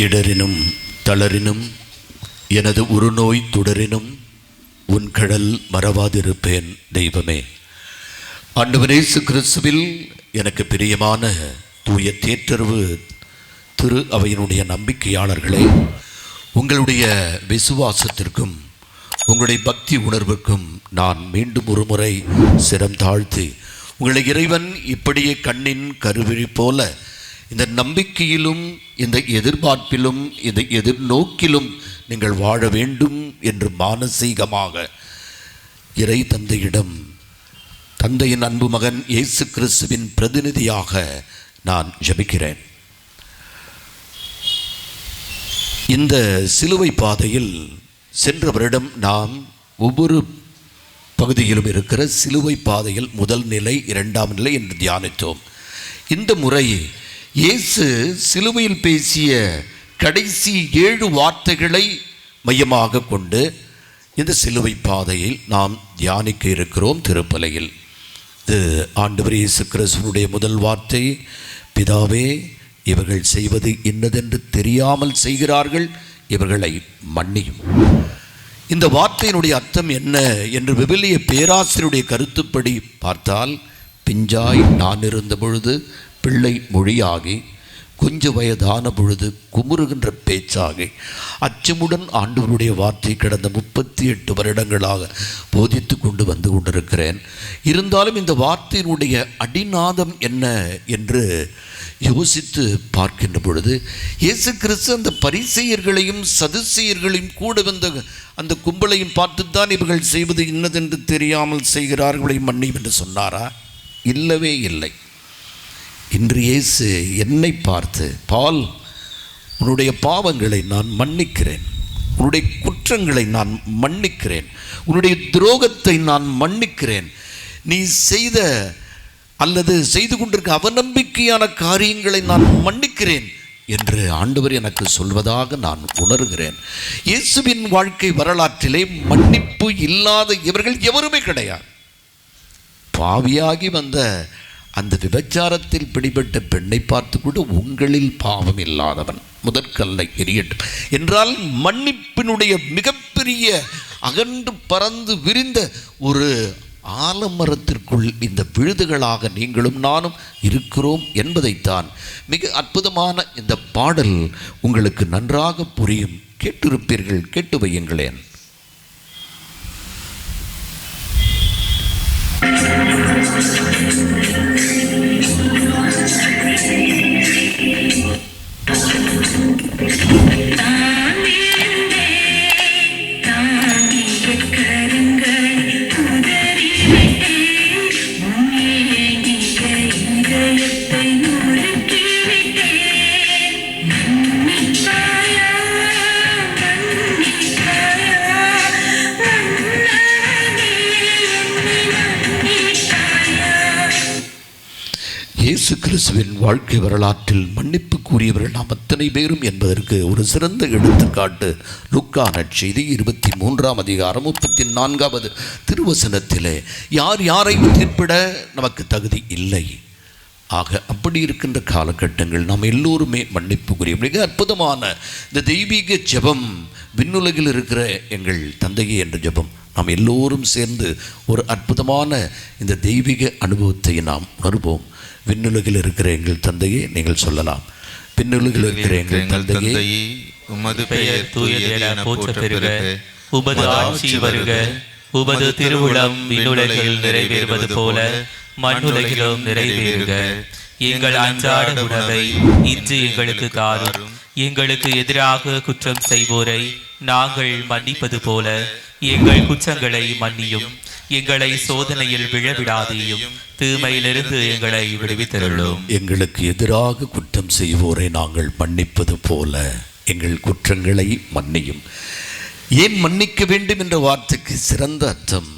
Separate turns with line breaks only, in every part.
இடரினும் தளரினும் எனது உருநோய் தொடரினும் உன் கடல் மறவாதிருப்பேன் தெய்வமே. ஆண்டவர் இயேசு கிறிஸ்துவில் எனக்கு பிரியமான தூய தேற்றரவு திரு அவையினுடைய நம்பிக்கையாளர்களே, உங்களுடைய விசுவாசத்திற்கும் உங்களுடைய பக்தி உணர்வுக்கும் நான் மீண்டும் ஒரு முறை சிரம் தாழ்த்தி, உங்களை இறைவன் இப்படியே கண்ணின் கருவிழி போல இந்த நம்பிக்கையிலும் இந்த எதிர்பார்ப்பிலும் இந்த எதிர்நோக்கிலும் நீங்கள் வாழ வேண்டும் என்று மானசீகமாக இறை தந்தையிடம், தந்தையின் அன்பு மகன் இயேசு கிறிஸ்துவின் பிரதிநிதியாக நான் ஜெபிக்கிறேன். இந்த சிலுவை பாதையில் சென்ற வருடம் நாம் ஒவ்வொரு பகுதியிலும் இருக்கிற சிலுவை பாதையில் முதல் நிலை, இரண்டாம் நிலை என்று தியானித்தோம். இந்த முறை இயேசு சிலுவையில் பேசிய கடைசி 7 வார்த்தைகளை மையமாக கொண்டு இந்த சிலுவை பாதையில் நாம் தியானிக்க இருக்கிறோம். திருப்பலியில் இது ஆண்டவர் இயேசு கிறிஸ்துவினுடைய முதல் வார்த்தை, பிதாவே இவர்கள் செய்வது இன்னதென்று தெரியாமல் செய்கிறார்கள், இவர்களை மன்னியும். இந்த வார்த்தையினுடைய அர்த்தம் என்ன என்று விவிலிய பேராசிரியருடைய கருத்துப்படி பார்த்தால், பிஞ்சாய் நான் இருந்த பொழுது பிள்ளை மொழியாகி, கொஞ்ச வயதான பொழுது குமுறுகின்ற பேச்சாகி, அச்சமுடன் ஆண்டவருடைய வார்த்தை கடந்த 38 வருடங்களாக போதித்து கொண்டு வந்து கொண்டிருக்கிறேன். இருந்தாலும் இந்த வார்த்தையினுடைய அடிநாதம் என்ன என்று யோசித்து பார்க்கின்ற பொழுது, இயேசு கிறிஸ்து அந்த பரிசேயர்களையும் சதுசேயர்களையும் கூட வந்த அந்த கும்பலையும் பார்த்துத்தான் இவர்கள் செய்வது இன்னதென்று தெரியாமல் செய்கிறார்களை மன்னியும் என்று சொன்னாரா? இல்லவே இல்லை. இன்று இயேசு என்னை பார்த்து, பால், உன்னுடைய பாவங்களை நான் மன்னிக்கிறேன், உன்னுடைய குற்றங்களை நான் மன்னிக்கிறேன், உன்னுடைய துரோகத்தை நான் மன்னிக்கிறேன், நீ செய்த அல்லது செய்து கொண்டிருக்க அவநம்பிக்கையான காரியங்களை நான் மன்னிக்கிறேன் என்று ஆண்டவர் எனக்கு சொல்வதாக நான் உணர்கிறேன். இயேசுவின் வாழ்க்கை வரலாற்றிலே மன்னிப்பு இல்லாத இவர்கள் எவருமே கிடையாது. பாவியாகி வந்த அந்த விபச்சாரத்தில் பிடிபட்ட பெண்ணை பார்த்து கூட, உங்களில் பாவம் இல்லாதவன் முதற்கல்லை எறியட்டும் என்றால், மன்னிப்பினுடைய மிகப்பெரிய அகன்று பறந்து விரிந்த ஒரு ஆலமரத்திற்குள் இந்த விழுதுகளாக நீங்களும் நானும் இருக்கிறோம் என்பதைத்தான் மிக அற்புதமான இந்த பாடல் உங்களுக்கு நன்றாக புரியும். கேட்டிருப்பீர்கள், கேட்டு வையுங்களேன். இயேசு கிறிஸ்துவின் வாழ்க்கை வரலாற்றில் மன்னிப்பு கூறியவர்கள் நாம் அத்தனை பேரும் என்பதற்கு ஒரு சிறந்த எடுத்துக்காட்டு லூக்கா நற்செய்தி 23ஆம் அதிகாரம் 34வது திருவசனத்திலே, யார் யாரையும் தீர்ப்பிட நமக்கு தகுதி இல்லை. ஆக அப்படி இருக்கின்ற காலகட்டங்கள் நாம் எல்லோருமே மன்னிப்பு கூறிய மிக அற்புதமான இந்த தெய்வீக ஜெபம், விண்ணுலகில் இருக்கிற எங்கள் தந்தையே என்ற ஜெபம், நாம் எல்லோரும் சேர்ந்து ஒரு அற்புதமான இந்த தெய்வீக அனுபவத்தை நாம் உணர்வோம். விண்ணுலகில் இருக்கிற எங்கள் தந்தையே, நீங்கள் சொல்லலாம். விண்ணுலகில் இருக்கிற எங்கள் தந்தையே,
உமது பெயர் தூயது என போற்றப் பெறுக, உமது ஆட்சி வருக, உமது திருவுளம் விண்ணுலகில் நிறைவேறுவது போல மண்ணுலகிலும் நிறைவேறுக. எங்கள் அன்றாட உணவை இன்று எங்களுக்கு தாரும். எங்களுக்கு எதிராக குற்றம் செய்வோரை நாங்கள் மன்னிப்பது போல எங்கள் குற்றங்களை மன்னியும். எங்களை சோதனையில் விழவிடாதேயும், தீமையிலிருந்து எங்களை விடுவித்தருளும்.
எங்களுக்கு எதிராக குற்றம் செய்வோரை நாங்கள் மன்னிப்பது போல எங்கள் குற்றங்களை மன்னியும். ஏன் மன்னிக்க வேண்டும் என்ற வார்த்தைக்கு சிறந்த அர்த்தம்,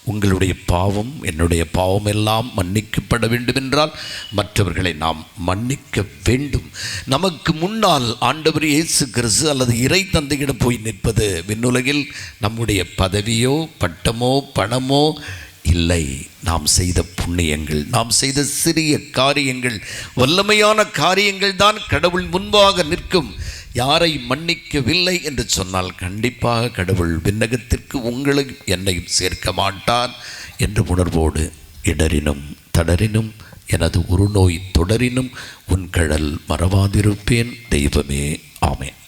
உங்களுடைய பாவம் என்னுடைய பாவம் எல்லாம் மன்னிக்கப்பட வேண்டும் என்றால் மற்றவர்களை நாம் மன்னிக்க வேண்டும். நமக்கு முன்னால் ஆண்டவர் இயேசு கிறிஸ்து அல்லது இறை தந்தையிடம் போய் நிற்பது விண்ணுலகில் நம்முடைய பதவியோ பட்டமோ பணமோ இல்லை. நாம் செய்த புண்ணியங்கள், நாம் செய்த சிறிய காரியங்கள், வல்லமையான காரியங்கள் தான் கடவுள் முன்பாக நிற்கும். யாரை மன்னிக்கவில்லை என்று சொன்னால் கண்டிப்பாக கடவுள் விண்ணகத்திற்கு உங்களையும் என்னையும் சேர்க்க மாட்டார் என்ற உணர்வோடு இடரினும் தடரினும் எனது உருநோய் தொடரினும் உன் கழல் மறவாதிருப்பேன் தெய்வமே. ஆமென்.